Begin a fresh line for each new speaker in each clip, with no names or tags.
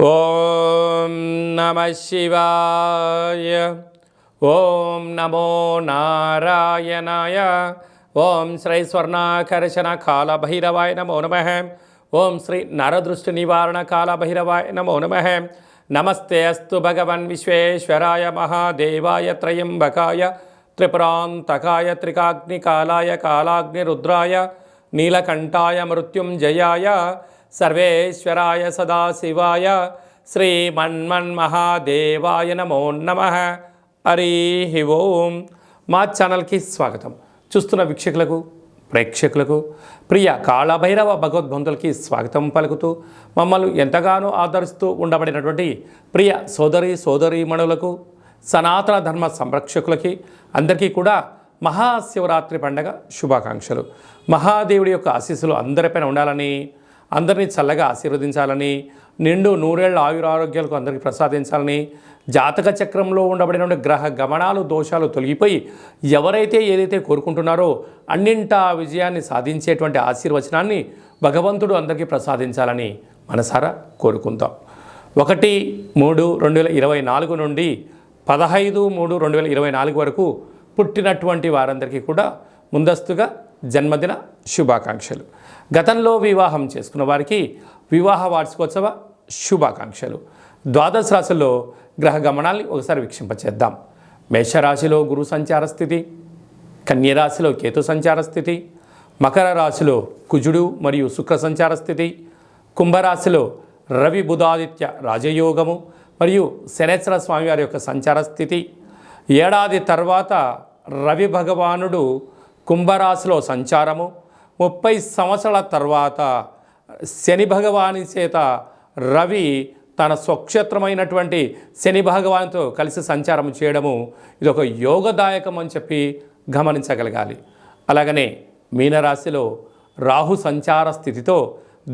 ఓం నమ శివాయ. ఓం నమో నారాయణాయ. ఓం శ్రీ స్వర్ణాకర్షణ కాళభైరవాయ నమో నమః. ఓం శ్రీ నరదృష్టి నివారణ కాళభైరవాయ నమో నమః. నమస్తే అస్తు భగవన్ విశ్వేశ్వరాయ మహాదేవాయ త్రయంబకాయ త్రిపురాంతకాయ త్రికాగ్నికాలాయ కాలాగ్నిరుద్రాయ నీలకంఠాయ మృత్యుంజయాయ సర్వేశ్వరాయ సదాశివాయ శ్రీమన్మన్మహాదేవాయ నమో నమః. హరి ఓం. మా ఛానల్కి స్వాగతం. చూస్తున్న వీక్షకులకు ప్రేక్షకులకు ప్రియ కాళభైరవ భగవద్బంధులకి స్వాగతం పలుకుతూ మమ్మల్ని ఎంతగానో ఆదరిస్తూ ఉండబడినటువంటి ప్రియ సోదరీమణులకు సనాతన ధర్మ సంరక్షకులకి అందరికీ కూడా మహాశివరాత్రి పండగ శుభాకాంక్షలు. మహాదేవుడి యొక్క ఆశీస్సులు అందరిపైన ఉండాలని, అందరినీ చల్లగా ఆశీర్వదించాలని, నిండు నూరేళ్ల ఆయురారోగ్యాలకు అందరికీ ప్రసాదించాలని, జాతక చక్రంలో ఉండబడిన గ్రహ గమనాలు దోషాలు తొలగిపోయి ఎవరైతే ఏదైతే కోరుకుంటున్నారో అన్నింటా విజయాన్ని సాధించేటువంటి ఆశీర్వచనాన్ని భగవంతుడు అందరికీ ప్రసాదించాలని మనసారా కోరుకుందాం. 1-3-2024 నుండి 15-3-2024 వరకు పుట్టినటువంటి వారందరికీ కూడా ముందస్తుగా జన్మదిన శుభాకాంక్షలు. గతంలో వివాహం చేసుకున్న వారికి వివాహ వార్షికోత్సవ శుభాకాంక్షలు. ద్వాదశ రాశుల్లో గ్రహ గమనాల్ని ఒకసారి వీక్షింపచేద్దాం. మేషరాశిలో గురు సంచార స్థితి, కన్యరాశిలో కేతు సంచార స్థితి, మకర రాశిలో కుజుడు మరియు శుక్ర సంచార స్థితి, కుంభరాశిలో రవి బుధాదిత్య రాజయోగము మరియు శనేశ్వర స్వామివారి యొక్క సంచార స్థితి. ఏడాది తర్వాత రవి భగవానుడు కుంభరాశిలో సంచారము, 30 సంవత్సరాల తర్వాత శని భగవాని చేత రవి తన స్వక్షేత్రమైనటువంటి శని భగవాన్తో కలిసి సంచారం చేయడము ఇది ఒక యోగదాయకం అని చెప్పి గమనించగలగాలి. అలాగనే మీనరాశిలో రాహు సంచార స్థితితో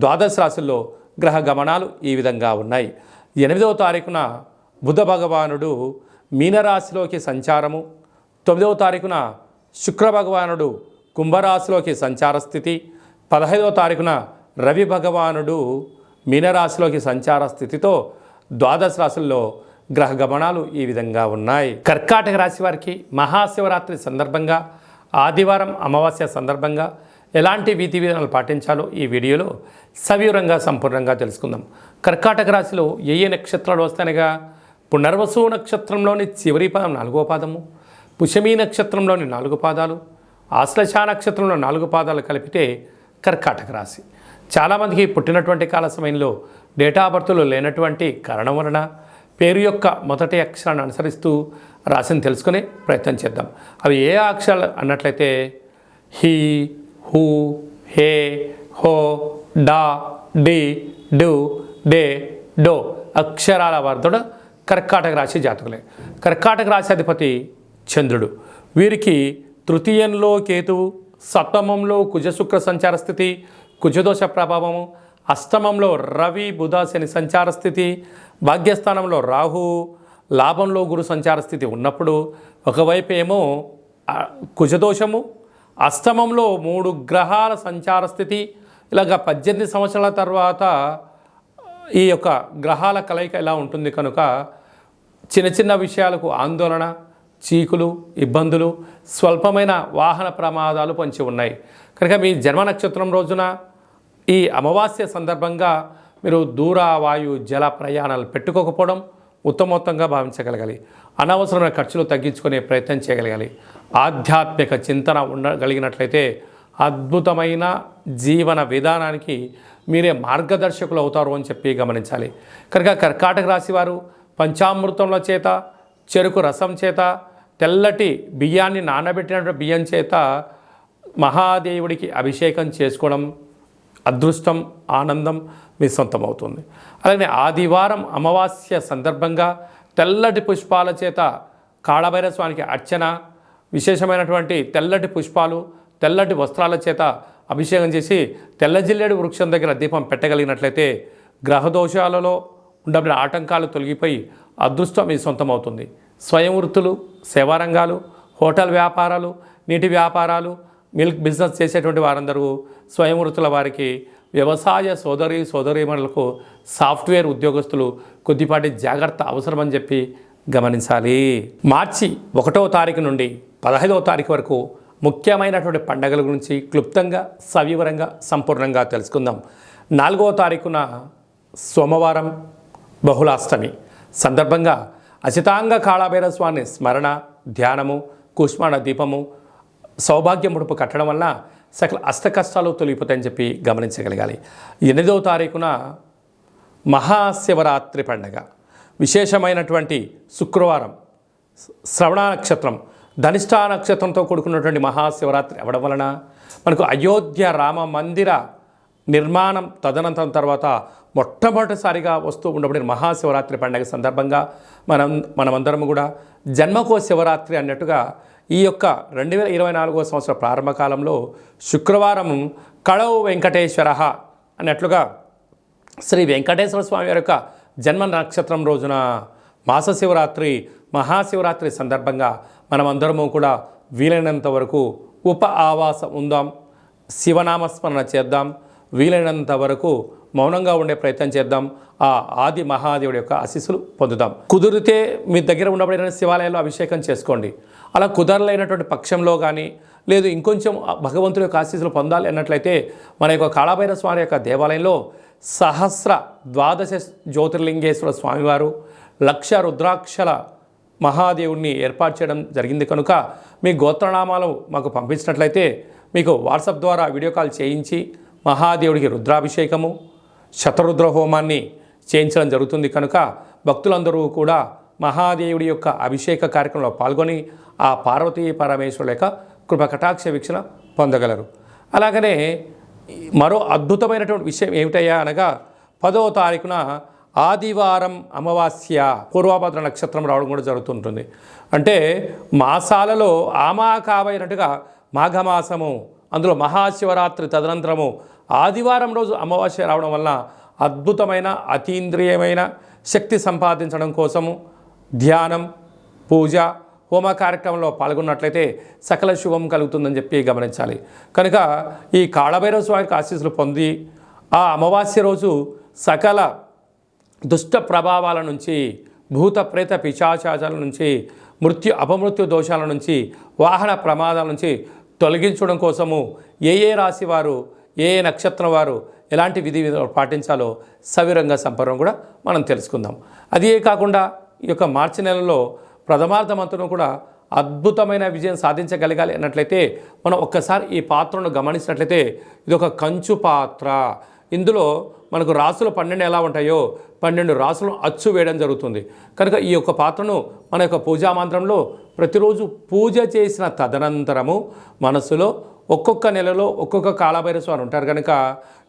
ద్వాదశ రాశుల్లో గ్రహ గమనాలు ఈ విధంగా ఉన్నాయి. 8వ తారీఖున బుధ భగవానుడు మీనరాశిలోకి సంచారము, 9వ తారీఖున శుక్ర భగవానుడు కుంభరాశిలోకి సంచార స్థితి, 15వ తారీఖున రవి భగవానుడు మీనరాశిలోకి సంచార స్థితితో ద్వాదశ రాశుల్లో గ్రహ గమనాలు ఈ విధంగా ఉన్నాయి. కర్కాటక రాశి వారికి మహాశివరాత్రి సందర్భంగా ఆదివారం అమావాస్య సందర్భంగా ఎలాంటి విధి విధానాలు పాటించాలో ఈ వీడియోలో సవివరంగా సంపూర్ణంగా తెలుసుకుందాం. కర్కాటక రాశిలో ఏ నక్షత్రాలు వస్తాయనగా పునర్వసు నక్షత్రంలోని చివరి పాదం 4వ పాదము, పుష్యమీ నక్షత్రంలోని 4 పాదాలు, ఆశ్లేష నక్షత్రంలో 4 పాదాలు కలిపితే కర్కాటక రాశి. చాలామందికి పుట్టినటువంటి కాల సమయంలో డేటా బర్త్లో లేనటువంటి కారణం వలన పేరు యొక్క మొదటి అక్షరాన్ని అనుసరిస్తూ రాశిని తెలుసుకునే ప్రయత్నం చేద్దాం. అవి ఏ అక్షరాలు అన్నట్లయితే హీ, హూ, హే, హో, డా, డి, డు, డే, డో అక్షరాల వర్ధుడు కర్కాటక రాశి జాతకులే. కర్కాటక రాశి అధిపతి చంద్రుడు. వీరికి తృతీయంలో కేతువు, సప్తమంలో కుజశుక్ర సంచార స్థితి, కుజదోష ప్రభావము, అష్టమంలో రవి బుధ శని సంచార స్థితి, భాగ్యస్థానంలో రాహు, లాభంలో గురు సంచార స్థితి ఉన్నప్పుడు ఒకవైపు ఏమో కుజదోషము, అష్టమంలో 3 గ్రహాల సంచార స్థితి, ఇలాగ 18 సంవత్సరాల తర్వాత ఈ యొక్క గ్రహాల కలయిక ఇలా ఉంటుంది కనుక చిన్న చిన్న విషయాలకు ఆందోళన, చీకులు, ఇబ్బందులు, స్వల్పమైన వాహన ప్రమాదాలు పొంచి ఉన్నాయి. కనుక మీ జన్మ నక్షత్రం రోజున ఈ అమావాస్య సందర్భంగా మీరు దూర వాయు జల ప్రయాణాలు పెట్టుకోకపోవడం ఉత్తమోత్తంగా భావించగలగాలి. అనవసరమైన ఖర్చులు తగ్గించుకునే ప్రయత్నం చేయగలగాలి. ఆధ్యాత్మిక చింతన ఉండగలిగినట్లయితే అద్భుతమైన జీవన విధానానికి మీరే మార్గదర్శకులు అవుతారు అని చెప్పి గమనించాలి. కనుక కర్కాటక రాశి వారు పంచామృతముల చేత, చెరుకు రసం చేత, తెల్లటి బియ్యాన్ని నానబెట్టినటువంటి బియ్యం చేత మహాదేవుడికి అభిషేకం చేసుకోవడం అదృష్టం, ఆనందం మీ సొంతమవుతుంది. అలాగే ఆదివారం అమావాస్య సందర్భంగా తెల్లటి పుష్పాల చేత కాళభైరవ స్వామికి అర్చన, విశేషమైనటువంటి తెల్లటి పుష్పాలు, తెల్లటి వస్త్రాల చేత అభిషేకం చేసి తెల్ల జిల్లేడు వృక్షం దగ్గర దీపం పెట్టగలిగినట్లయితే గ్రహదోషాలలో ఉండబడిన ఆటంకాలు తొలగిపోయి అదృష్టం మీ సొంతమవుతుంది. స్వయం వృత్తులు, సేవారంగాలు, హోటల్ వ్యాపారాలు, నీటి వ్యాపారాలు, మిల్క్ బిజినెస్ చేసేటువంటి వారందరూ స్వయం వృత్తుల వారికి వ్యవసాయ సోదరీమణులకు సాఫ్ట్వేర్ ఉద్యోగస్తులు కొద్దిపాటి జాగ్రత్త అవసరమని చెప్పి గమనించాలి. మార్చి 1వ తారీఖు నుండి 15వ తారీఖు వరకు ముఖ్యమైనటువంటి పండుగల గురించి క్లుప్తంగా సవివరంగా సంపూర్ణంగా తెలుసుకుందాం. 4వ తారీఖున సోమవారం బహుళాష్టమి సందర్భంగా అచితాంగ కాళభైరవ స్వామి స్మరణ, ధ్యానము, కుష్మాండ దీపము, సౌభాగ్య ముడుపు కట్టడం వల్ల సకల అష్టకష్టాలు తొలగిపోతాయని చెప్పి గమనించగలగాలి. 8వ తారీఖున మహాశివరాత్రి పండుగ విశేషమైనటువంటి శుక్రవారం, శ్రవణ నక్షత్రం, ధనిష్టా నక్షత్రంతో కూడుకున్నటువంటి మహాశివరాత్రి అవ్వడం వలన మనకు అయోధ్య రామ మందిర నిర్మాణం తదనంతరం తర్వాత మొట్టమొదటిసారిగా వస్తూ ఉండబడిన మహాశివరాత్రి పండుగ సందర్భంగా మనమందరం కూడా జన్మకో శివరాత్రి అన్నట్టుగా ఈ యొక్క 2024వ సంవత్సర ప్రారంభ కాలంలో శుక్రవారం కళౌ వెంకటేశ్వర అన్నట్లుగా శ్రీ వెంకటేశ్వర స్వామి వారి యొక్క జన్మ నక్షత్రం రోజున మాస శివరాత్రి మహాశివరాత్రి సందర్భంగా మనమందరము కూడా వీలైనంత వరకు ఆవాసం ఉందాం, శివనామస్మరణ చేద్దాం, వీలైనంత వరకు మౌనంగా ఉండే ప్రయత్నం చేద్దాం. ఆ ఆది మహాదేవుడి యొక్క ఆశీస్సులు పొందుదాం. కుదిరితే మీ దగ్గర ఉండబడిన శివాలయాల్లో అభిషేకం చేసుకోండి. అలా కుదరలేనటువంటి పక్షంలో కానీ లేదు ఇంకొంచెం భగవంతుడి యొక్క ఆశీస్సులు పొందాలి అన్నట్లయితే మన యొక్క కాళభైరవ స్వామి యొక్క దేవాలయంలో సహస్ర ద్వాదశ జ్యోతిర్లింగేశ్వర స్వామివారు 1,00,000 రుద్రాక్షల మహాదేవుడిని ఏర్పాటు చేయడం జరిగింది కనుక మీ గోత్రనామాలు మాకు పంపించినట్లయితే మీకు వాట్సాప్ ద్వారా వీడియో కాల్ చేయించి మహాదేవుడికి రుద్రాభిషేకము, శతరుద్ర హోమాన్ని చేయించడం జరుగుతుంది కనుక భక్తులందరూ కూడా మహాదేవుడి యొక్క అభిషేక కార్యక్రమంలో పాల్గొని ఆ పార్వతీ పరమేశ్వరుల యొక్క కృపకటాక్ష వీక్షణ పొందగలరు. అలాగనే మరో అద్భుతమైనటువంటి విషయం ఏమిటయ్యా అనగా 10వ తారీఖున ఆదివారం అమావాస్య పూర్వభద్ర నక్షత్రం రావడం కూడా జరుగుతుంటుంది. అంటే మాసాలలో ఆమాకావైనట్టుగా మాఘమాసము, అందులో మహాశివరాత్రి తదనంతరము ఆదివారం రోజు అమావాస్య రావడం వల్ల అద్భుతమైన అతీంద్రియమైన శక్తి సంపాదించడం కోసము ధ్యానం, పూజ, హోమ కార్యక్రమంలో పాల్గొన్నట్లయితే సకల శుభం కలుగుతుందని చెప్పి గమనించాలి. కనుక ఈ కాళభైరవ స్వామికి ఆశీస్సులు పొంది ఆ అమావాస్య రోజు సకల దుష్ట ప్రభావాల నుంచి, భూత ప్రేత పిశాచాల నుంచి, అపమృత్యు దోషాల నుంచి, వాహన ప్రమాదాల నుంచి తొలగించడం కోసము ఏ రాశి వారు, ఏ నక్షత్రం వారు ఎలాంటి విధి విధాలు పాటించాలో సవిరంగా సంపర్వం కూడా మనం తెలుసుకుందాం. అదే కాకుండా ఈ యొక్క మార్చి నెలలో ప్రథమార్థమంతను కూడా అద్భుతమైన విజయం సాధించగలగాలి అన్నట్లయితే మనం ఒక్కసారి ఈ పాత్రను గమనించినట్లయితే ఇది ఒక కంచు పాత్ర. ఇందులో మనకు రాసులు 12 ఎలా ఉంటాయో 12 రాసులను అచ్చు వేయడం జరుగుతుంది. కనుక ఈ యొక్క పాత్రను మన యొక్క పూజా మంత్రంలో ప్రతిరోజు పూజ చేసిన తదనంతరము మనసులో ఒక్కొక్క నెలలో ఒక్కొక్క కాళభైరవ స్వామి ఉంటారు కనుక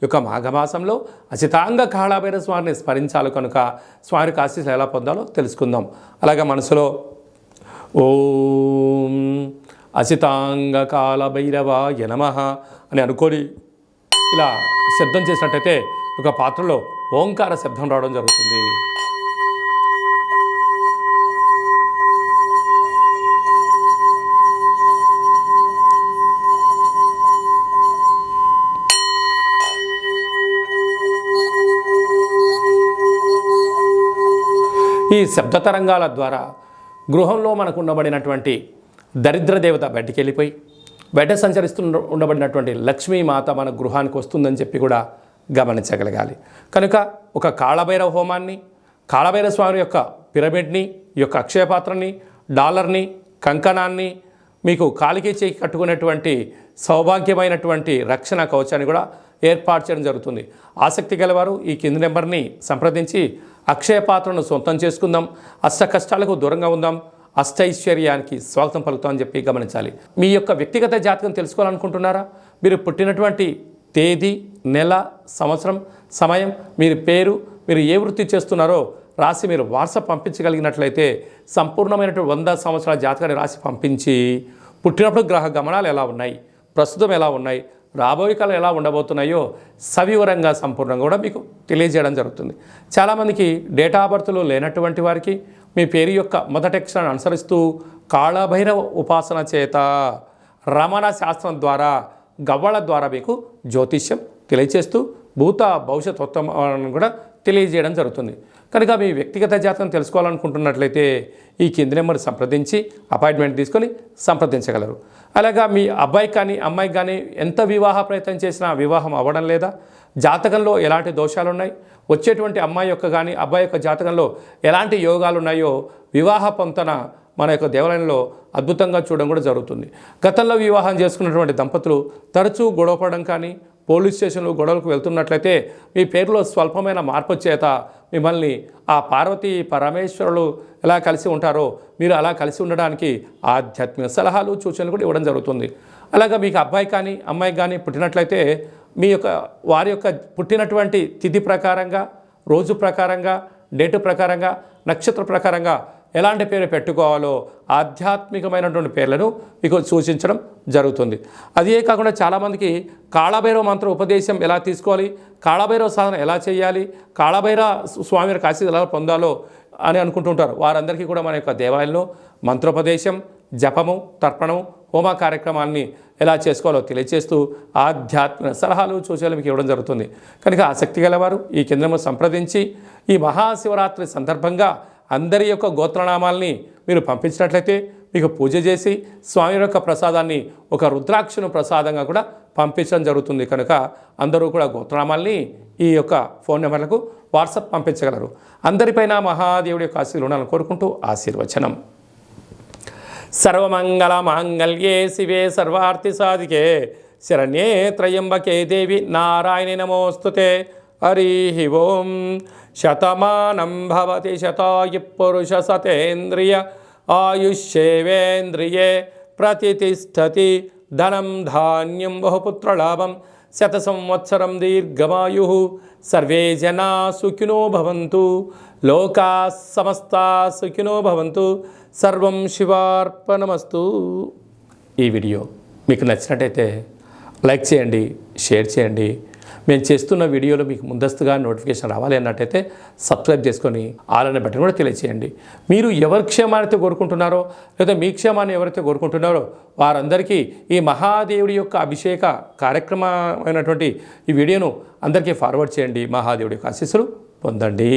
ఈ యొక్క మాఘమాసంలో అచితాంగ కాళభైరవ స్వామిని స్మరించాలి కనుక స్వామికి ఆశీస్సులు ఎలా పొందాలో తెలుసుకుందాం. అలాగే మనసులో ఓం అచితాంగ కాళభైరవాయ నమః అని అనుకొని ఇలా శబ్దం చేసినట్టయితే ఒక పాత్రలో ఓంకార శబ్దం రావడం జరుగుతుంది. ఈ శబ్ద తరంగాల ద్వారా గృహంలో మనకు ఉండబడినటువంటి దరిద్ర దేవత బయటికి వెళ్ళిపోయి బయట సంచరిస్తూ ఉండబడినటువంటి లక్ష్మీమాత మన గృహానికి వస్తుందని చెప్పి కూడా గమనించగలగాలి. కనుక ఒక కాళభైరవ హోమాన్ని, కాళభైరవ స్వామి యొక్క పిరమిడ్ని, ఈ యొక్క అక్షయపాత్రని, డాలర్ని, కంకణాన్ని, మీకు కాలికి చేయి కట్టుకునేటువంటి సౌభాగ్యమైనటువంటి రక్షణ కవచాన్ని కూడా ఏర్పాటు చేయడం జరుగుతుంది. ఆసక్తి గలవారు ఈ కింది నెంబర్ని సంప్రదించి అక్షయ పాత్రను సొంతం చేసుకుందాం, అష్ట కష్టాలకు దూరంగా ఉందాం, అష్టైశ్వర్యానికి స్వాగతం పలుకుతామని చెప్పి గమనించాలి. మీ యొక్క వ్యక్తిగత జాతకం తెలుసుకోవాలనుకుంటున్నారా? మీరు పుట్టినటువంటి తేదీ, నెల, సంవత్సరం, సమయం, మీరు పేరు, మీరు ఏ వృత్తి చేస్తున్నారో రాసి మీరు వాట్సాప్ పంపించగలిగినట్లయితే సంపూర్ణమైనటువంటి 100 సంవత్సరాల జాతకాన్ని రాసి పంపించి పుట్టినప్పుడు గ్రహ గమనాలు ఎలా ఉన్నాయి, ప్రస్తుతం ఎలా ఉన్నాయి, రాబోయే కాలం ఎలా ఉండబోతున్నాయో సవివరంగా సంపూర్ణంగా కూడా మీకు తెలియజేయడం జరుగుతుంది. చాలామందికి డేటా ఆఫ్ బర్త్లు లేనటువంటి వారికి మీ పేరు యొక్క మొదటి అక్షరాన్ని అనుసరిస్తూ కాళభైరవ ఉపాసన చేత రమణ శాస్త్రం ద్వారా, గవ్వళ ద్వారా మీకు జ్యోతిష్యం తెలియచేస్తూ భూత భవిష్యత్ ఉత్తమాలను కూడా తెలియజేయడం జరుగుతుంది. కనుక మీ వ్యక్తిగత జాతకం తెలుసుకోవాలనుకుంటున్నట్లయితే ఈ కింది నెంబర్ సంప్రదించి అపాయింట్మెంట్ తీసుకొని సంప్రదించగలరు. అలాగా మీ అబ్బాయికి కానీ అమ్మాయికి కానీ ఎంత వివాహ ప్రయత్నం చేసినా వివాహం అవ్వడం లేదా, జాతకంలో ఎలాంటి దోషాలు ఉన్నాయి, వచ్చేటువంటి అమ్మాయి యొక్క కానీ అబ్బాయి యొక్క జాతకంలో ఎలాంటి యోగాలు ఉన్నాయో వివాహ పొంతన మన యొక్క దేవాలయంలో అద్భుతంగా చూడడం కూడా జరుగుతుంది. గతంలో వివాహం చేసుకున్నటువంటి దంపతులు తరచూ గొడవపడడం కానీ, పోలీస్ స్టేషన్లు గొడవలకు వెళ్తున్నట్లయితే మీ పేరులో స్వల్పమైన మార్పు చేత మిమ్మల్ని ఆ పార్వతీ పరమేశ్వరులు ఎలా కలిసి ఉంటారో మీరు అలా కలిసి ఉండడానికి ఆధ్యాత్మిక సలహాలు సూచనలు కూడా ఇవ్వడం జరుగుతుంది. అలాగా మీకు అబ్బాయి కానీ అమ్మాయి కానీ పుట్టినట్లయితే మీ యొక్క వారి యొక్క పుట్టినటువంటి తిథి ప్రకారంగా, రోజు ప్రకారంగా, డేటు ప్రకారంగా, నక్షత్ర ప్రకారంగా ఎలాంటి పేరు పెట్టుకోవాలో ఆధ్యాత్మికమైనటువంటి పేర్లను మీకు సూచించడం జరుగుతుంది. అదే కాకుండా చాలామందికి కాళభైరవ మంత్ర ఉపదేశం ఎలా తీసుకోవాలి, కాళభైరవ సాధన ఎలా చేయాలి, కాళభైరవ స్వామి వారి ఆశీస్సులు ఎలా పొందాలో అని అనుకుంటుంటారు. వారందరికీ కూడా మన యొక్క దేవాలయంలో మంత్రోపదేశం, జపము, తర్పణము, హోమ కార్యక్రమాన్ని ఎలా చేసుకోవాలో తెలియజేస్తూ ఆధ్యాత్మిక సలహాలు సూచనలు మీకు ఇవ్వడం జరుగుతుంది. కనుక ఆసక్తి గలవారు ఈ కేంద్రము సంప్రదించి ఈ మహాశివరాత్రి సందర్భంగా అందరి యొక్క గోత్రనామాల్ని మీరు పంపించినట్లయితే మీకు పూజ చేసి స్వామి యొక్క ప్రసాదాన్ని ఒక రుద్రాక్షను ప్రసాదంగా కూడా పంపించడం జరుగుతుంది. కనుక అందరూ కూడా గోత్రనామాల్ని ఈ యొక్క ఫోన్ నెంబర్లకు వాట్సాప్ పంపించగలరు. అందరిపైన మహాదేవుడి యొక్క ఆశీర్వాదాలు ఉండాలని కోరుకుంటూ ఆశీర్వచనం. సర్వమంగళ మాంగళ్యే శివే సర్వార్థి సాధికే శరణ్యే త్రయంబకే దేవి నారాయణి నమోస్తుతే. హరి ఓం. శతమానం భవతి శతాయు పురుష సతేంద్రియ ఆయుష్యేవేంద్రియే ప్రతిష్టతి. ధనం ధాన్యం బహుపుత్రలాభం శత సంవత్సరం దీర్ఘమాయు. సర్వే జనా సుఖినో భవంతు. లోకా సమస్తా సుఖినో భవంతు. సర్వం శివార్పణమస్తు. ఈ వీడియో మీకు నచ్చినట్టయితే లైక్ చేయండి, షేర్ చేయండి. మేము చేస్తున్న వీడియోలో మీకు ముందస్తుగా నోటిఫికేషన్ రావాలి అన్నట్టయితే సబ్స్క్రైబ్ చేసుకొని ఆల్ అనే బటన్ కూడా తెలియచేయండి. మీరు ఎవరి క్షేమాన్ని కోరుకుంటున్నారో లేదా మీ క్షేమాన్ని ఎవరైతే కోరుకుంటున్నారో వారందరికీ ఈ మహాదేవుడి యొక్క అభిషేక కార్యక్రమమైనటువంటి ఈ వీడియోను అందరికీ ఫార్వర్డ్ చేయండి. మహాదేవుడి యొక్క ఆశీస్సులు పొందండి.